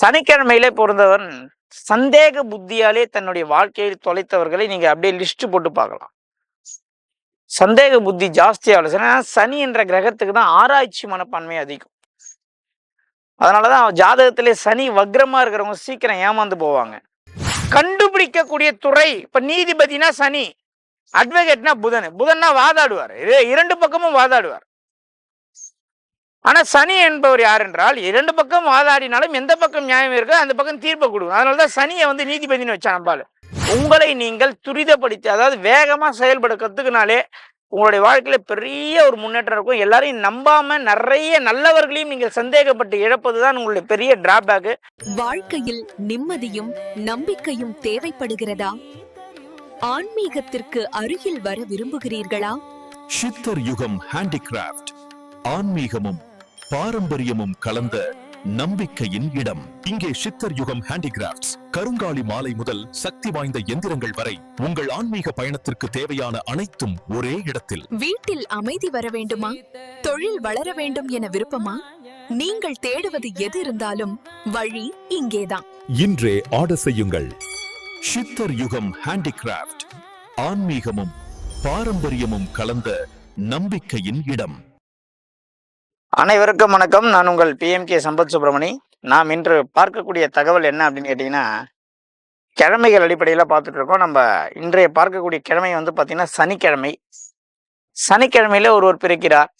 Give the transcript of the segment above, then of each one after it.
சனிக்கிழமையிலே பொறந்தவன் சந்தேக புத்தியாலே தன்னுடைய வாழ்க்கையில் தொலைத்தவர்களை நீங்க அப்படியே லிஸ்ட் போட்டு பார்க்கலாம். சந்தேக புத்தி ஜாஸ்தியா சனி என்ற கிரகத்துக்கு தான் ஆராய்ச்சி மனப்பான்மை அதிகம். அதனாலதான் ஜாதகத்திலே சனி வக்ரமா இருக்கிறவங்க சீக்கிரம் ஏமாந்து போவாங்க. கண்டுபிடிக்கக்கூடிய துறை, இப்ப நீதிபதினா சனி, அட்வொகேட்னா புதன்னா வாதாடுவார், இரண்டு பக்கமும் வாதாடுவார். ஆனா சனி என்பவர் யார் என்றால் இரண்டு பக்கம் வாதாடினாலும் எந்த பக்கம் நியாயம் இருக்கோ அந்த பக்கம் தீர்ப்பை கொடுக்கும். அதனாலதான் சனியை நீதிபதினு வச்சா நம்பால். உங்களை நீங்கள் துரிதப்படுத்தி, அதாவது வேகமா செயல்பட கத்துக்கினாலே உங்களுடைய வாழ்க்கையில பெரிய ஒரு முன்னேற்றம் இருக்கும். எல்லாரையும் நம்பாம நிறைய நல்லவர்களையும் நீங்கள் சந்தேகப்பட்டு இழப்பதுதான் உங்களுடைய பெரிய டிராபேக். வாழ்க்கையில் நிம்மதியும் நம்பிக்கையும் தேவைப்படுகிறதா? ஆன்மீகத்திற்கு அருகில் வர விரும்புகிறீர்களா? சித்தர் யுகம் ஹேண்டிகிராஃப்ட், ஆன்மீகமும் பாரம்பரியமும் கலந்த நம்பிக்கையின் இடம். இங்கே சித்தர் யுகம் ஹேண்டிகிராஃப்ட்ஸ் கருங்காலி மாலை முதல் சக்தி வாய்ந்த எந்திரங்கள் வரை உங்கள் ஆன்மீக பயணத்திற்கு தேவையான அனைத்தும் ஒரே இடத்தில். வீட்டில் அமைதி வர வேண்டுமா? தொழில் வளர வேண்டும் என விருப்பமா? நீங்கள் தேடுவது எது இருந்தாலும் வழி இங்கேதான். இன்றே ஆர்டர் செய்யுங்கள். சித்தர் யுகம் ஹேண்டிகிராஃப்ட், ஆன்மீகமும் பாரம்பரியமும் கலந்த நம்பிக்கையின் இடம். அனைவருக்கும் வணக்கம். நான் உங்கள் PMK சம்பத் சுப்பிரமணி. நாம் இன்று பார்க்கக்கூடிய தகவல் என்ன அப்படின்னு கேட்டீங்கன்னா, கிழமைகள் அடிப்படையில் பார்த்துட்டு இருக்கோம். நம்ம இன்றைய பார்க்கக்கூடிய கிழமை பார்த்தீங்கன்னா சனிக்கிழமை. சனிக்கிழமையில ஒருவர் பிறக்கிறார்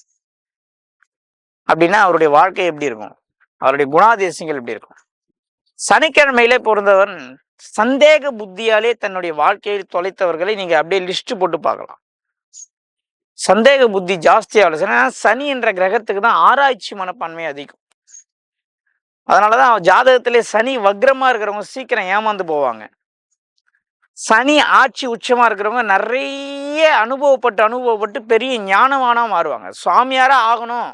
அப்படின்னா அவருடைய வாழ்க்கை எப்படி இருக்கும், அவருடைய குணாதிசயங்கள் எப்படி இருக்கும்? சனிக்கிழமையிலே பொறந்தவன் சந்தேக புத்தியாலே தன்னுடைய வாழ்க்கையில் தொலைத்தவர்களை நீங்க அப்படியே லிஸ்ட் போட்டு பார்க்கலாம். சந்தேக புத்தி ஜாஸ்தியா சனி என்ற கிரகத்துக்கு தான் ஆராய்ச்சி மனப்பான்மை அதிகம். அதனாலதான் ஜாதகத்திலே சனி வக்ரமா இருக்கிறவங்க சீக்கிரம் ஏமாந்து போவாங்க. சனி ஆட்சி உச்சமா இருக்கிறவங்க நிறைய அனுபவப்பட்டு பெரிய ஞானமானா மாறுவாங்க. சுவாமியாரா ஆகணும்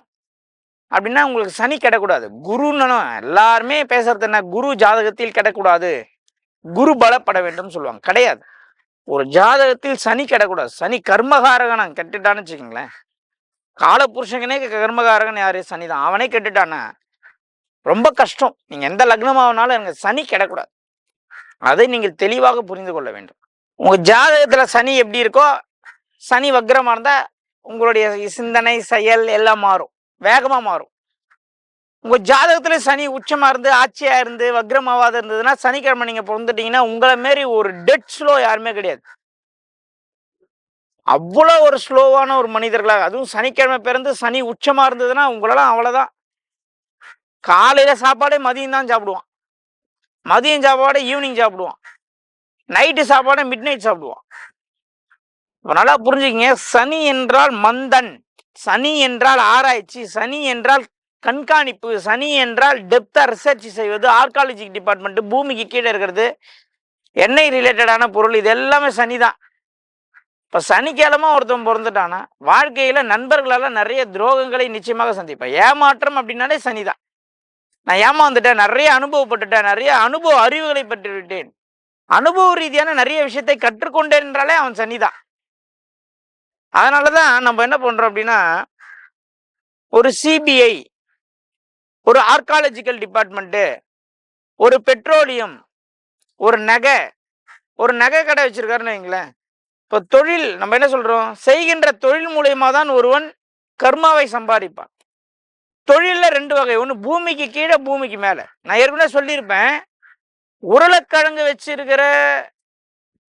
அப்படின்னா உங்களுக்கு சனி கிடக்கூடாது. குருன்னு எல்லாருமே பேசுறது என்ன, குரு ஜாதகத்தில் கிடக்கூடாது, குரு பலப்பட வேண்டும் சொல்லுவாங்க. கிடையாது. ஒரு ஜாதகத்தில் சனி கிடக்கூடாது. சனி கர்மகாரகன் கெட்டுட்டான்னு வச்சுக்கோங்களேன். காலபுருஷங்கனே கர்மகாரகன் யாரு? சனி தான். அவனே கெட்டுட்டானா ரொம்ப கஷ்டம். நீங்க எந்த லக்னமாவனாலும் எனக்கு சனி கிடக்கூடாது. அதை நீங்கள் தெளிவாக புரிந்து கொள்ள வேண்டும். உங்க ஜாதகத்துல சனி எப்படி இருக்கோ, சனி வக்ரமா இருந்தா உங்களுடைய சிந்தனை செயல் எல்லாம் மாறும், வேகமா மாறும். உங்க ஜாதகத்துல சனி உச்சமா இருந்து ஆட்சியா இருந்து வக்ரமாவாத இருந்ததுன்னா சனிக்கிழமை நீங்க பிறந்துட்டீங்கன்னா உங்களை மாரி ஒரு டெட் ஸ்லோ யாருமே கிடையாது. அவ்வளோ ஒரு ஸ்லோவான ஒரு மனிதர்களாக, அதுவும் சனிக்கிழமை பிறந்து சனி உச்சமா இருந்ததுன்னா உங்களெல்லாம் அவ்வளவுதான். காலையில சாப்பாடே மதியம் தான் சாப்பிடுவான், மதியம் சாப்பாடு ஈவினிங் சாப்பிடுவான், நைட்டு சாப்பாடு மிட் நைட் சாப்பிடுவான். நல்லா புரிஞ்சுக்கிங்க. சனி என்றால் மந்தன், சனி என்றால் ஆராய்ச்சி, சனி என்றால் கண்காணிப்பு, சனி என்றால் டெப்தா ரிசர்ச் செய்வது, ஆர்காலஜி டிபார்ட்மெண்ட், பூமிக்கு கீழே இருக்கிறது, எண்ணெய் ரிலேட்டடான பொருள், இது எல்லாமே சனி தான். இப்ப சனிக்கிழமை ஒருத்தன் பிறந்துட்டானா வாழ்க்கையில நண்பர்களால நிறைய துரோகங்களை நிச்சயமாக சந்திப்பேன். ஏமாற்றம் அப்படின்னாலே சனிதான். நான் ஏமாந்துட்டேன், நிறைய அனுபவப்பட்டுட்டேன், நிறைய அனுபவ அறிவுகளை பெற்றுவிட்டேன், அனுபவ ரீதியான நிறைய விஷயத்தை கற்றுக்கொண்டேன் என்றாலே அவன் சனிதான். அதனாலதான் நம்ம என்ன பண்றோம் அப்படின்னா, ஒரு CBI, ஒரு ஆர்காலஜிக்கல் டிபார்ட்மெண்ட், ஒரு பெட்ரோலியம், ஒரு நகை கடை வச்சிருக்காருன்னு வைங்களேன். இப்போ தொழில் நம்ம என்ன சொல்றோம், செய்கின்ற தொழில் மூலயமா தான் ஒருவன் கர்மாவை சம்பாதிப்பான். தொழில்ல ரெண்டு வகை, ஒன்று பூமிக்கு கீழே பூமிக்கு மேல. நான் ஏற்கனவே சொல்லியிருப்பேன், உருளைக்கிழங்கு வச்சிருக்கிற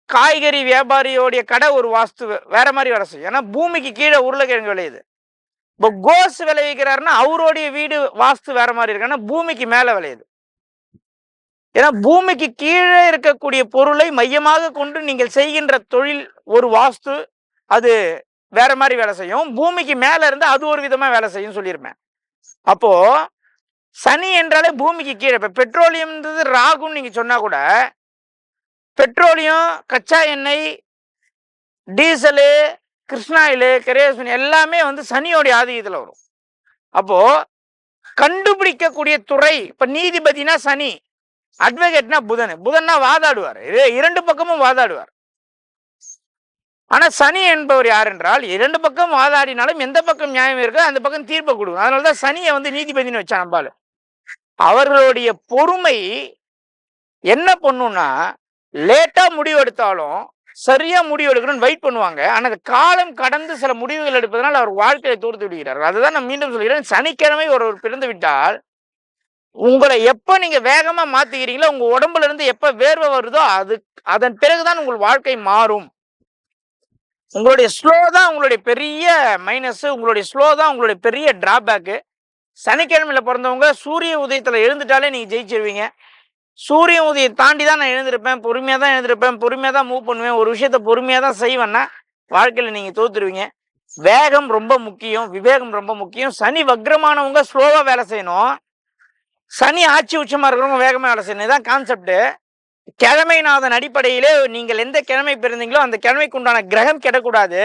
காய்கறி வியாபாரியோடைய கடை ஒரு வாஸ்து வேற மாதிரி வேலை செய்யும். ஏன்னா பூமிக்கு கீழே உருளைக்கிழங்கு விளையுது. இப்போ கோஸ் விளைவிக்கிறாருன்னா அவருடைய வீடு வாஸ்து வேற மாதிரி இருக்கு, பூமிக்கு மேல விளையுது. ஏன்னா பூமிக்கு கீழே இருக்கக்கூடிய பொருளை மையமாக கொண்டு நீங்கள் செய்கின்ற தொழில் ஒரு வாஸ்து, அது வேற மாதிரி வேலை செய்யும். பூமிக்கு மேல இருந்து அது ஒரு விதமா வேலை செய்யும் சொல்லியிருப்பேன். அப்போ சனி என்றாலே பூமிக்கு கீழே. இப்ப பெட்ரோலியம் ராகுன்னு நீங்க சொன்னா கூட, பெட்ரோலியம், கச்சா எண்ணெய், டீசலு, கிருஷ்ணாயிலு, கரேசன் எல்லாமே சனியோடைய ஆதிக்கத்துல வரும். அப்போ கண்டுபிடிக்கக்கூடிய துறை, இப்ப நீதிபதினா சனி, அட்வொகேட்னா புதன்னா வாதாடுவார், இரண்டு பக்கமும் வாதாடுவார். ஆனா சனி என்பவர் யார் என்றால் இரண்டு பக்கம் வாதாடினாலும் எந்த பக்கம் நியாயம் இருக்கோ அந்த பக்கம் தீர்ப்பை கொடுக்கும். அதனாலதான் சனியை நீதிபதினு வச்சா நம்பால். அவர்களுடைய பொறுமை என்ன பண்ணும்னா, லேட்டா முடிவு எடுத்தாலும் சரியா முடிவு எடுக்கணும்னு வெயிட் பண்ணுவாங்க. ஆனா அந்த காலம் கடந்து சில முடிவுகள் எடுப்பதனால் அவர் வாழ்க்கையை தோர்த்து விடுகிறார்கள். அதுதான் நான் மீண்டும் சொல்கிறேன். சனிக்கிழமை ஒருவர் பிறந்து விட்டால் உங்களை எப்ப நீங்க வேகமா மாத்திக்கிறீங்களோ, உங்க உடம்புல இருந்து எப்ப வேர்வை வருதோ அதன் பிறகுதான் உங்கள் வாழ்க்கை மாறும். உங்களுடைய ஸ்லோ தான் உங்களுடைய பெரிய மைனஸ், உங்களுடைய ஸ்லோ தான் உங்களுடைய பெரிய டிராபேக்கு. சனிக்கிழமையில பிறந்தவங்க சூரிய உதயத்துல எழுந்துட்டாலே நீங்க ஜெயிச்சிருவீங்க. சூரிய உதயம் தாண்டி தான் நான் எழுந்திருப்பேன், பொறுமையா தான் எழுந்திருப்பேன், பொறுமையா தான் மூவ் பண்ணுவேன், ஒரு விஷயத்த பொறுமையா தான் செய்வேன்னா வாழ்க்கையில நீங்க தோத்துருவீங்க. வேகம் ரொம்ப முக்கியம், விவேகம் ரொம்ப முக்கியம். சனி வக்ரமானவங்க ஸ்லோவா வேலை செய்யணும், சனி ஆட்சி உச்சமா இருக்கிறவங்க வேகமா வேலை செய்யணும். இதுதான் கான்செப்ட். கிழமைநாதன் அடிப்படையிலே நீங்கள் எந்த கிழமை பிறந்தீங்களோ அந்த கிழமைக்கு உண்டான கிரகம் கெடக்கூடாது.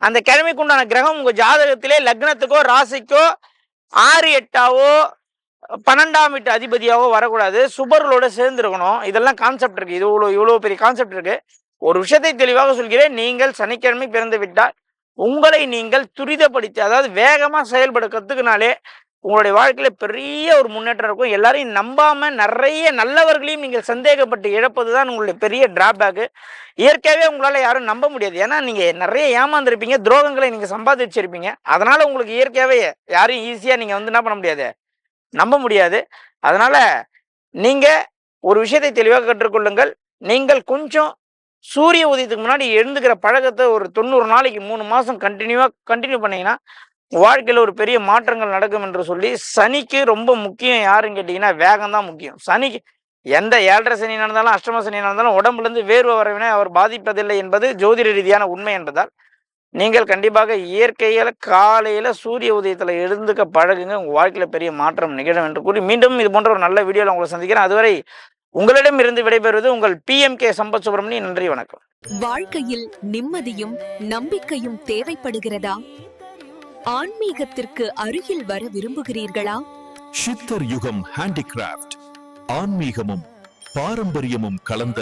அந்த கிழமைக்கு உண்டான கிரகம் உங்க ஜாதகத்திலே லக்னத்துக்கோ ராசிக்கோ 6, 8ஆவோ 12ஆம் வீட்டு அதிபதியாவோ வரக்கூடாது. சுபர்களோட சேர்ந்து இருக்கணும். இதெல்லாம் கான்செப்ட் இருக்கு. இது இவ்வளவு பெரிய கான்செப்ட் இருக்கு. ஒரு விஷயத்தை தெளிவாக சொல்கிறேன். நீங்கள் சனிக்கிழமை பிறந்து விட்டால் உங்களை நீங்கள் துரிதப்படுத்தி, அதாவது வேகமா செயல்பட கத்துக்கினாலே உங்களுடைய வாழ்க்கையில பெரிய ஒரு முன்னேற்றம் இருக்கும். எல்லாரையும் நம்பாம நிறைய நல்லவர்களையும் நீங்கள் சந்தேகப்பட்டு இழப்பதுதான் உங்களுடைய பெரிய டிராபேக்கு. இயற்கையாவே உங்களால யாரும் நம்ப முடியாது. ஏன்னா நீங்க நிறைய ஏமாந்துருப்பீங்க, துரோகங்களை நீங்க சம்பாதிச்சிருப்பீங்க. அதனால உங்களுக்கு இயற்கையாவே யாரும் ஈஸியா நீங்க என்ன பண்ண முடியாது, நம்ப முடியாது. அதனால நீங்க ஒரு விஷயத்தை தெளிவாக கற்றுக்கொள்ளுங்கள். நீங்கள் கொஞ்சம் சூரிய உதயத்துக்கு முன்னாடி எழுந்துக்கிற பழக்கத்தை ஒரு 90 நாளைக்கு 3 மாசம் கண்டினியூ பண்ணீங்கன்னா வாழ்க்கையில ஒரு பெரிய மாற்றங்கள் நடக்கும் என்று சொல்லி, சனிக்கு ரொம்ப முக்கியம் யாருன்னு கேட்டீங்கன்னா வேகம் தான் முக்கியம். சனிக்கு எந்த 7.5 சனி நடந்தாலும் அஷ்டம சனி நடந்தாலும் உடம்புல இருந்து வேர்வை வரவினை அவர் பாதிப்பதில்லை என்பது ஜோதிட ரீதியான உண்மை என்பதால் நீங்கள் கண்டிப்பாக இயற்கையில காலையில சூரிய உதயத்துல எழுந்துக்க பழகுங்க. உங்க வாழ்க்கையில பெரிய மாற்றம் நிகழும் என்று கூறி மீண்டும் இது போன்ற ஒரு நல்ல வீடியோல உங்களை சந்திக்கிறேன். அதுவரை உங்களிடம் இருந்து விடைபெறுவது உங்கள் PMK சம்பத் சுப்பிரமணியன். நன்றி, வணக்கம். வாழ்க்கையில் நிம்மதியும் நம்பிக்கையும் தேவைப்படுகிறதா? ஆன்மீகத்திற்கு அருகில் வர விரும்புகிறீர்களா? சித்தர் யுகம் ஹேண்டிகிராஃப்ட் ஆன்மீகமும் பாரம்பரியமும் கலந்த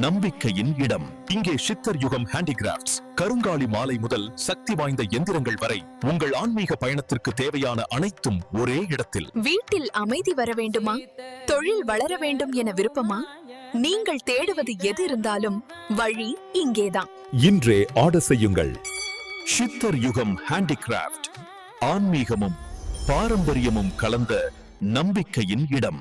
நம்பிக்கையின் இடம். இங்கே சித்தர் யுகம் ஹேண்டிகிராஃப்ட்ஸ் கருங்காலி மாலை முதல் சக்தி வாய்ந்த எந்திரங்கள் வரை உங்கள் ஆன்மீக பயணத்திற்கு தேவையான அனைத்தும் ஒரே இடத்தில். வீட்டில் அமைதி வர வேண்டுமா? தொழில் வளர வேண்டும் என விருப்பமா? நீங்கள் தேடுவது எது இருந்தாலும் வழி இங்கேதான். இன்றே ஆர்டர் செய்யுங்கள். சித்தர் யுகம் ஹேண்டிகிராஃப்ட் ஆன்மீகமும் பாரம்பரியமும் கலந்த நம்பிக்கையின் இடம்.